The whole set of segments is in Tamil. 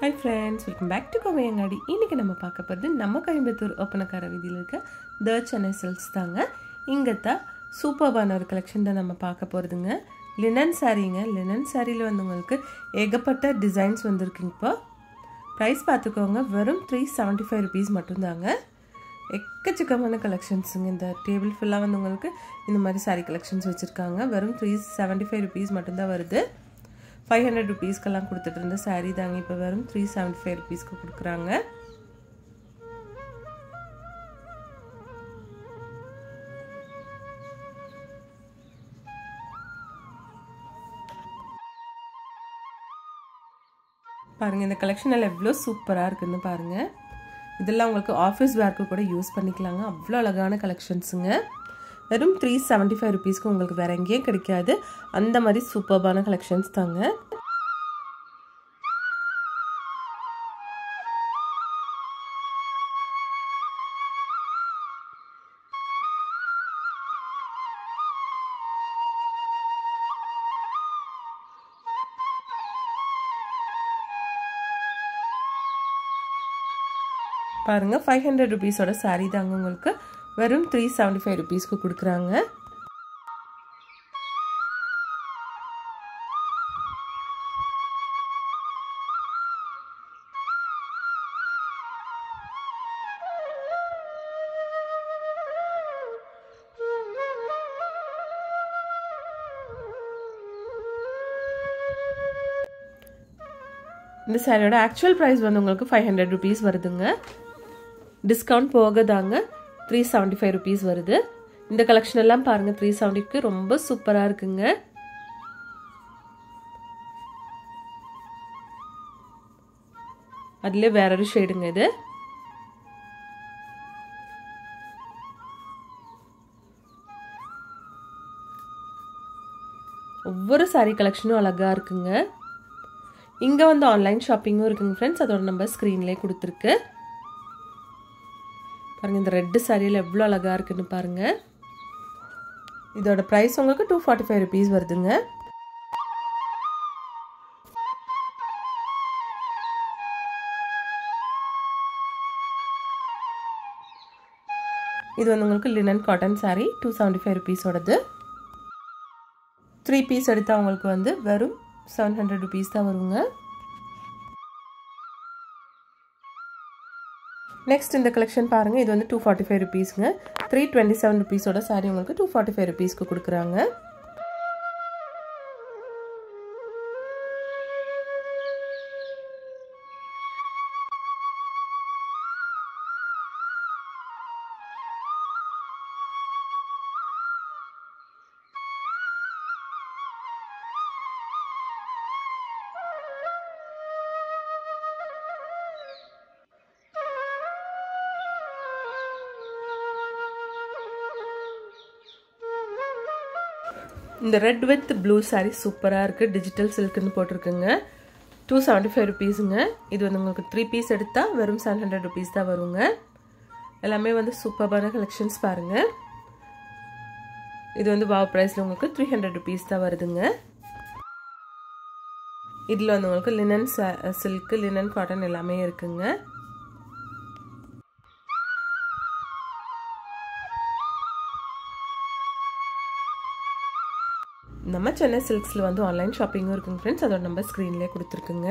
Hi friends, welcome back to Kovayangadi. இன்னைக்கு நம்ம பார்க்க போறது நம்ம கோயம்புத்தூர் ஒப்பனக்கார வீதியில இருக்க தி சென்னை சில்க்ஸ் தாங்க. இங்கத்த சூப்பர்பான ஒரு கலெக்ஷன் தான் நம்ம பார்க்க போறதுங்க. லினன் சாரீங்க. லினன் சாரியில வந்து உங்களுக்கு ஏகப்பட்ட டிசைன்ஸ் வந்திருக்குங்க. இப்போ பிரைஸ் பார்த்துக்கோங்க, வெறும் 375 rupees மட்டும்தாங்க. எக்கச்சக்கமான கலெக்ஷன்ஸுங்க. இந்த டேபிள் ஃபுல்லாக வந்து உங்களுக்கு இந்த மாதிரி சாரீ கலெக்ஷன்ஸ் வச்சுருக்காங்க. வெறும் 375 rupees மட்டும்தான் வருது. 500 rupeesக்கெல்லாம் கொடுத்துட்டு இருந்த சாரீ தாங்க இப்போ வெறும் 375 rupeesக்கு கொடுக்குறாங்க. பாருங்க, இந்த கலெக்ஷன் எல்லாம் எவ்வளோ சூப்பராக இருக்குன்னு பாருங்க. இதெல்லாம் உங்களுக்கு ஆஃபீஸ் வேர்க்கு கூட யூஸ் பண்ணிக்கலாங்க. அவ்வளோ அழகான கலெக்ஷன்ஸுங்க. வெறும் 375 rupeesக்கு உங்களுக்கு வேற எங்கேயும் கிடைக்காது. அந்த மாதிரி சூப்பர்பான கலெக்ஷன்ஸ் தாங்க. பாருங்க, 500 rupeesோட சாரீ தாங்க உங்களுக்கு வெறும் 375 rupeesக்கு கொடுக்குறாங்க. இந்த சாரியோட ஆக்சுவல் ப்ரைஸ் வந்து உங்களுக்கு 500 rupees வருதுங்க. டிஸ்கவுண்ட் போக தாங்க 375 rupees வருது. இந்த கலெக்ஷன் எல்லாம் பாருங்க, 370க்கு ரொம்ப சூப்பராக இருக்குங்க. அதுல வேற ஒரு ஷேடுங்க இது. ஒவ்வொரு சாரீ கலெக்ஷனும் அழகா இருக்குங்க. இங்க வந்து ஆன்லைன் ஷாப்பிங்கும் இருக்குங்க ஃப்ரெண்ட்ஸ். அதோட நம்பர் ஸ்க்ரீன்லேயே கொடுத்துருக்கு பாருங்க. இந்த ரெட் சாரியில் எவ்வளோ அழகா இருக்குன்னு பாருங்க. இதோட ப்ரைஸ் உங்களுக்கு 245 rupees வருதுங்க. இது வந்து உங்களுக்கு லினன் காட்டன் சாரி 275 rupeesோடது. 3 பீஸ் எடுத்தா உங்களுக்கு வந்து வெறும் 700 rupees தான் வருங்க. நெக்ஸ்ட் இந்த கலெக்ஷன் பாருங்க. இது வந்து 245 rupeesங்க. 327 rupeesோட சாரி உங்களுக்கு 245 rupeesக்கு கொடுக்குறாங்க. இந்த ரெட் வித் ப்ளூ சாரி சூப்பராக இருக்குது. டிஜிட்டல் சில்க்னு போட்டிருக்குங்க. 275 rupeesங்க. இது வந்து உங்களுக்கு 3 பீஸ் எடுத்தால் வெறும் 700 rupees தான் வருங்க. எல்லாமே வந்து சூப்பரான கலெக்ஷன்ஸ் பாருங்க. இது வந்து வாவ் ப்ரைஸில் உங்களுக்கு 300 rupees தான் வருதுங்க. இதில் வந்து உங்களுக்கு லினன் சில்க், லினன் காட்டன் எல்லாமே இருக்குங்க. நம்ம சென்னை சில்க்ஸில் வந்து ஆன்லைன் ஷாப்பிங்கும் இருக்குங்க ஃப்ரெண்ட்ஸ். அதோட நம்பர் ஸ்க்ரீன்லேயே கொடுத்துருக்குங்க.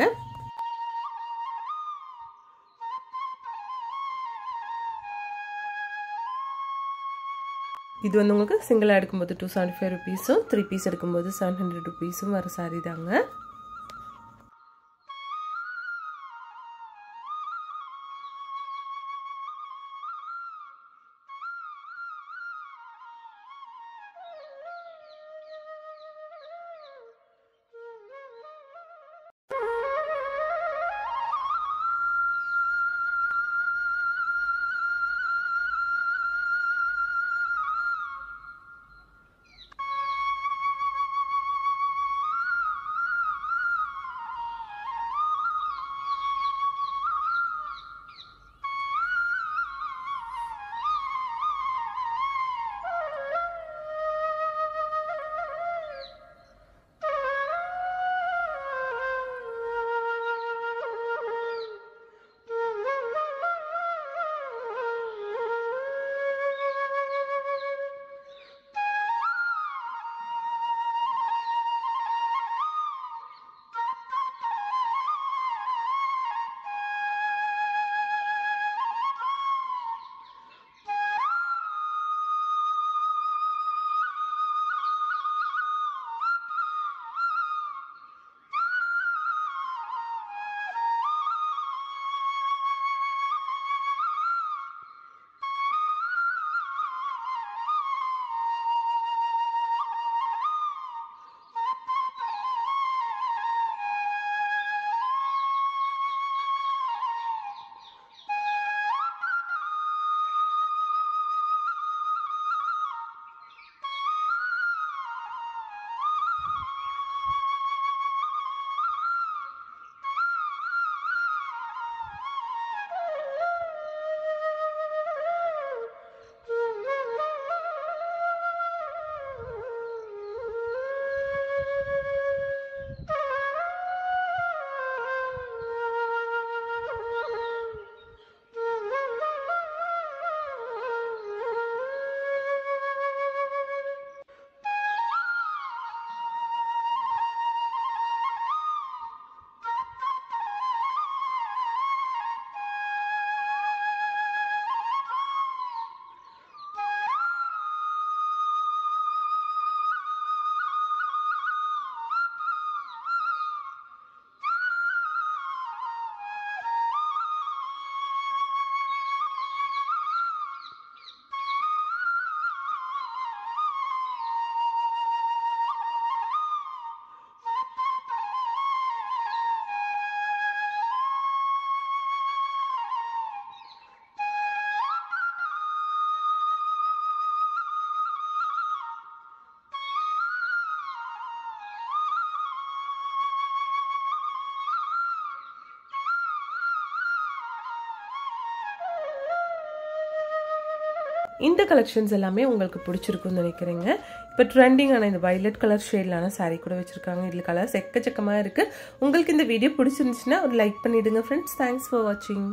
இது வந்து உங்களுக்கு சிங்கிளாக எடுக்கும்போது 275 rupeesம், 3 பீஸ் எடுக்கும்போது 700 rupeesம் வர சாரி தாங்க. இந்த கலெக்ஷன்ஸ் எல்லாமே உங்களுக்கு பிடிச்சிருக்குன்னு நினைக்கிறேங்க. இப்போ ட்ரெண்டிங்கான இந்த வயலட் கலர் ஷேட்லான சாரீ கூட வச்சுருக்காங்க. இதில் கலர்ஸ் எக்கச்சக்கமாக இருக்குது. உங்களுக்கு இந்த வீடியோ பிடிச்சிருந்துச்சுன்னா ஒரு லைக் பண்ணிவிடுங்க ஃப்ரெண்ட்ஸ். தேங்க்ஸ் ஃபார் வாட்சிங்.